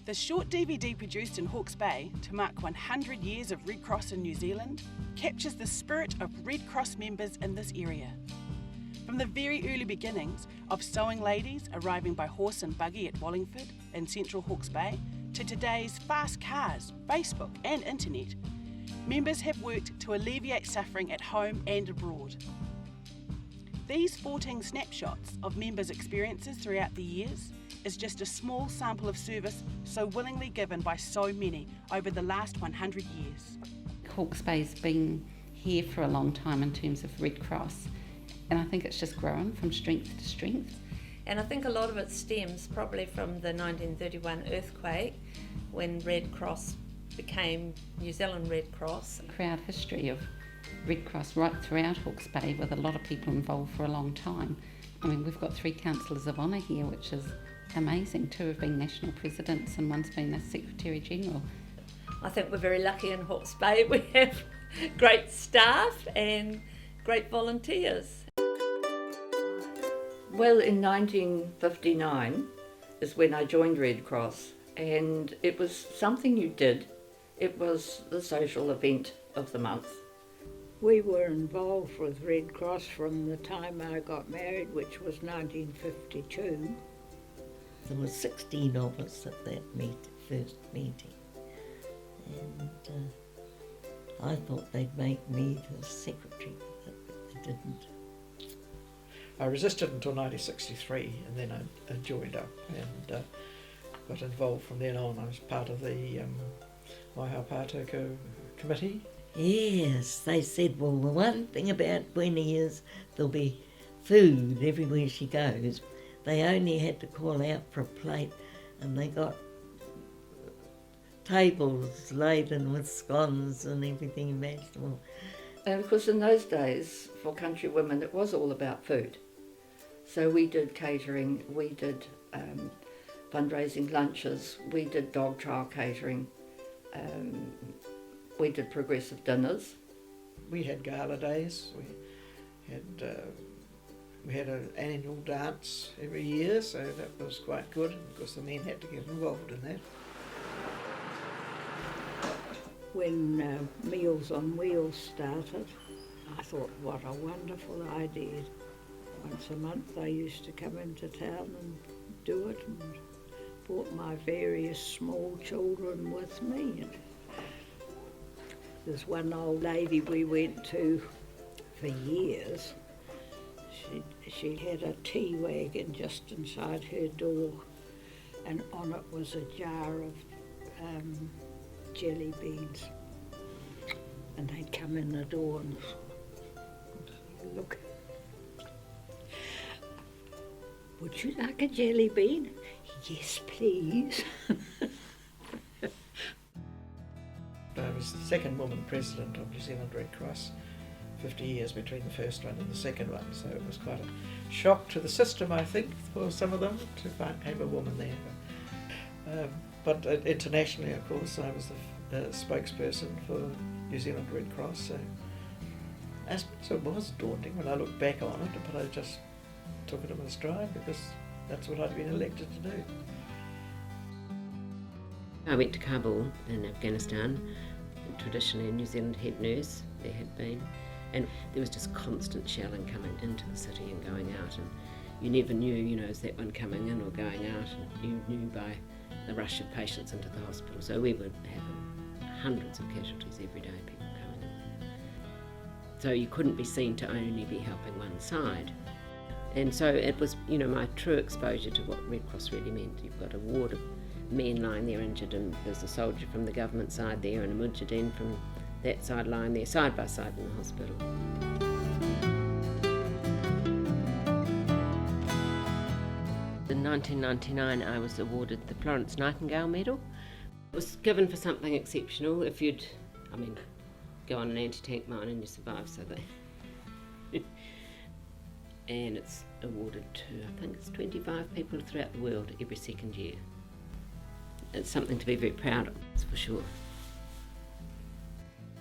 The short DVD produced in Hawke's Bay to mark 100 years of Red Cross in New Zealand captures the spirit of Red Cross members in this area. From the very early beginnings of sewing ladies arriving by horse and buggy at Wallingford in central Hawke's Bay to today's fast cars, Facebook and internet, members have worked to alleviate suffering at home and abroad. These 14 snapshots of members' experiences throughout the years is just a small sample of service so willingly given by so many over the last 100 years. Hawke's Bay's been here for a long time in terms of Red Cross, and I think it's just grown from strength to strength. And I think a lot of it stems probably from the 1931 earthquake, when Red Cross became New Zealand Red Cross. A proud history of Red Cross right throughout Hawke's Bay, with a lot of people involved for a long time. I mean, we've got 3 councillors of honour here, which is amazing. 2 have been national presidents and one's been a secretary general. I think we're very lucky in Hawke's Bay. We have great staff and great volunteers. Well, in 1959 is when I joined Red Cross, and it was something you did. It was the social event of the month. We were involved with Red Cross from the time I got married, which was 1952. There were 16 of us at that first meeting, and I thought they'd make me the secretary, but they didn't. I resisted until 1963, and then I joined up and got involved from then on. I was part of the Waihaupatoko committee. Yes, they said, well, the one thing about Gwenny is there'll be food everywhere she goes. They only had to call out for a plate, and they got tables laden with scones and everything imaginable. And of course, in those days, for country women, it was all about food. So we did catering, we did fundraising lunches, we did dog trial catering, we did progressive dinners. We had gala days, we had an annual dance every year, so that was quite good, because the men had to get involved in that. When Meals on Wheels started, I thought, what a wonderful idea. Once a month I used to come into town and do it, and brought my various small children with me. And there's one old lady we went to for years. She had a tea wagon just inside her door, and on it was a jar of jelly beans. And they'd come in the door and look. Would you like a jelly bean? Yes, please. I was the second woman president of New Zealand Red Cross, 50 years between the first one and the second one, so it was quite a shock to the system, I think, for some of them to have a woman there. But internationally, of course, I was the spokesperson for New Zealand Red Cross, so it was daunting when I look back on it, but I just took it in my stride because that's what I'd been elected to do. I went to Kabul in Afghanistan, traditionally a New Zealand head nurse, there had been, and there was just constant shelling coming into the city and going out, and you never knew, is that one coming in or going out, and you knew by the rush of patients into the hospital. So we were having hundreds of casualties every day, people coming in. So you couldn't be seen to only be helping one side. And so it was, my true exposure to what Red Cross really meant. You've got a ward of men lying there injured, and there's a soldier from the government side there and a mujahideen from that side lying there, side by side in the hospital. In 1999 I was awarded the Florence Nightingale Medal. It was given for something exceptional. If you'd, go on an anti-tank mine and you survive, so they... and it's awarded to, I think it's 25 people throughout the world every second year. It's something to be very proud of, that's for sure.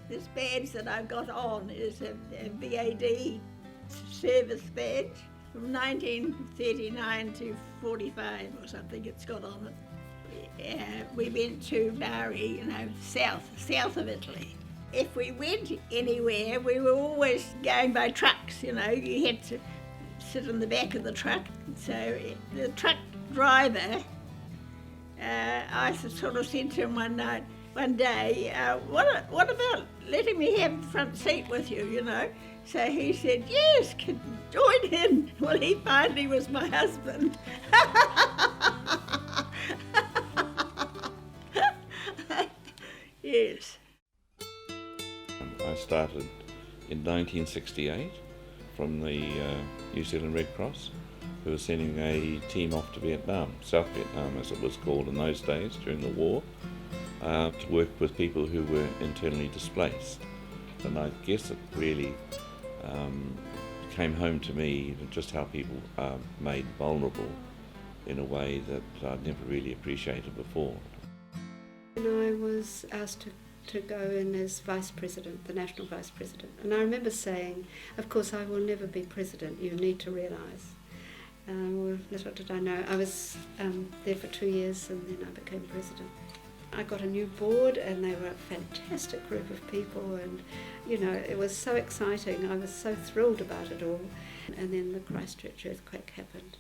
This badge that I've got on is a VAD service badge from 1939 to 45 or something it's got on it. we went to Bari, south of Italy. If we went anywhere, we were always going by trucks, you had to sit in the back of the truck. So the truck driver, I sort of said to him one day, what about letting me have the front seat with you, So he said, yes, can join in. Well, he finally was my husband. Yes. I started in 1968 from the New Zealand Red Cross, who was sending a team off to Vietnam, South Vietnam as it was called in those days during the war, to work with people who were internally displaced. And I guess it really came home to me just how people are made vulnerable in a way that I'd never really appreciated before. And I was asked to go in as Vice President, the National Vice President. And I remember saying, of course I will never be President, you need to realise. Well, little did I know, I was there for 2 years and then I became President. I got a new board and they were a fantastic group of people and, it was so exciting. I was so thrilled about it all. And then the Christchurch earthquake happened.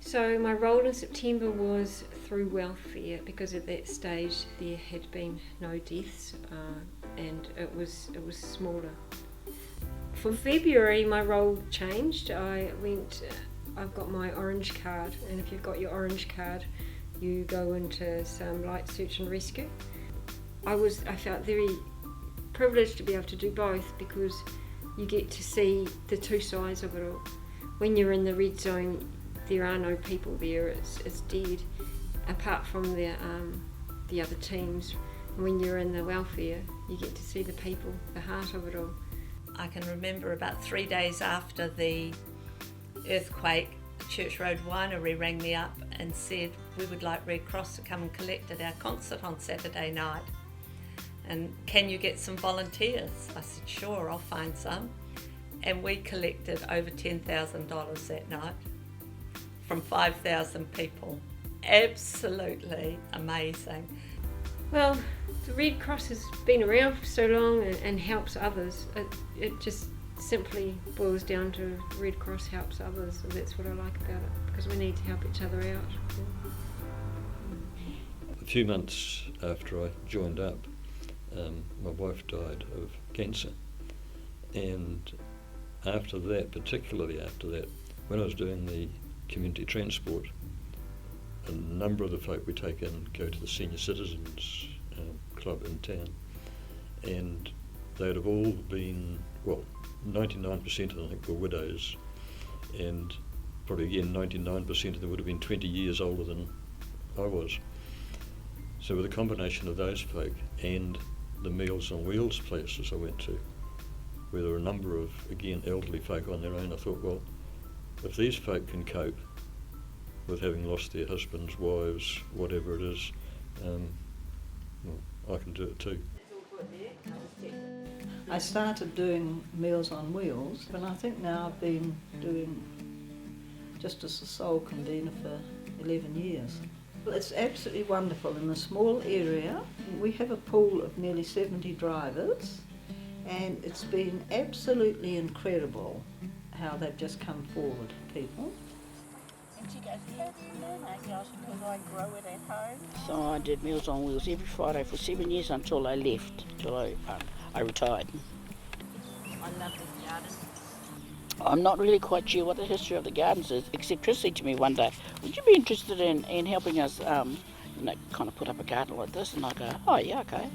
So my role in September was through welfare, because at that stage there had been no deaths and it was smaller. For February my role changed. I've got my orange card, and if you've got your orange card you go into some light search and rescue. I felt very privileged to be able to do both, because you get to see the two sides of it all. When you're in the red zone there are no people there, it's dead, apart from the other teams. When you're in the welfare, you get to see the people, the heart of it all. I can remember about 3 days after the earthquake, the Church Road Winery rang me up and said, we would like Red Cross to come and collect at our concert on Saturday night. And can you get some volunteers? I said, sure, I'll find some. And we collected over $10,000 that night from 5,000 people. Absolutely amazing. Well, the Red Cross has been around for so long and helps others. It just simply boils down to Red Cross helps others, and that's what I like about it, because we need to help each other out. A few months after I joined up, my wife died of cancer, and particularly after that, when I was doing the community transport, a number of the folk we take in go to the senior citizens club in town, and they'd have all been, 99% of them I think were widows, and probably again 99% of them would have been 20 years older than I was. So with a combination of those folk and the Meals on Wheels places I went to, where there were a number of, again, elderly folk on their own, I thought, well, if these folk can cope with having lost their husbands, wives, whatever it is, I can do it too. I started doing Meals on Wheels, and I think now I've been doing just as a sole convener for 11 years. Well, it's absolutely wonderful. In a small area, we have a pool of nearly 70 drivers, and it's been absolutely incredible how they've just come forward, people. And she goes, how do you know that, Josh? Because I grow it at home. So I did Meals on Wheels every Friday for 7 years until I left, until I retired. I love this garden. I'm not really quite sure what the history of the gardens is, except Chris said to me one day, would you be interested in helping us, kind of put up a garden like this? And I go, oh yeah, okay.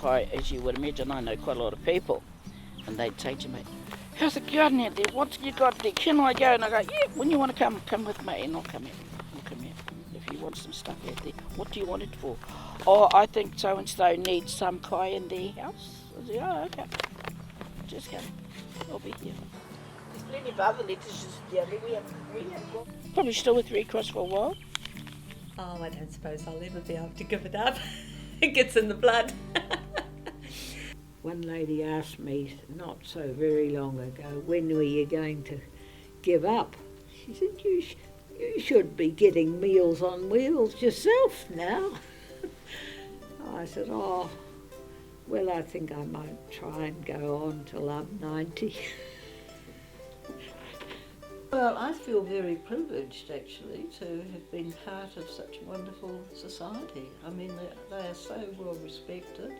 Like as you would imagine, I know quite a lot of people, and they'd say to me, how's the garden out there? What's you got there? Can I go? And I go, yeah, when you want to come with me, and I'll come out. If you want some stuff out there, what do you want it for? Oh, I think so and so needs some kai in their house. I say, oh, okay. Just come. I'll be here. There's plenty of other lettuces down there. We have got. Probably still with Red Cross for a while. Oh, I don't suppose I'll ever be able to give it up. It gets in the blood. One lady asked me not so very long ago, when were you going to give up? She said, you should be getting Meals on Wheels yourself now. I said, oh, well, I think I might try and go on till I'm 90. Well, I feel very privileged actually to have been part of such a wonderful society. I mean, they are so well respected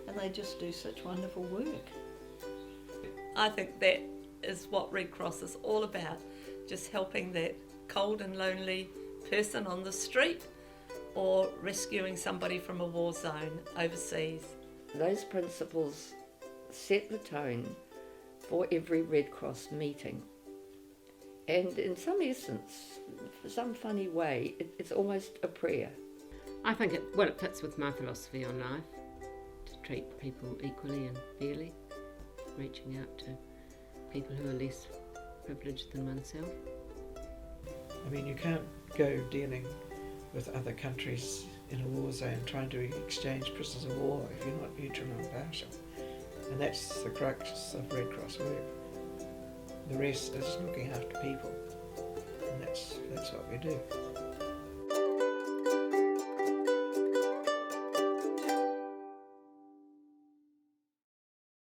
and they just do such wonderful work. I think that is what Red Cross is all about, just helping that cold and lonely person on the street or rescuing somebody from a war zone overseas. Those principles set the tone for every Red Cross meeting. And in some essence, for some funny way, it's almost a prayer. I think it fits with my philosophy on life, to treat people equally and fairly, reaching out to people who are less privileged than oneself. I mean, you can't go dealing with other countries in a war zone trying to exchange prisoners of war if you're not neutral and impartial. And that's the crux of Red Cross work. The rest is looking after people, and that's what we do.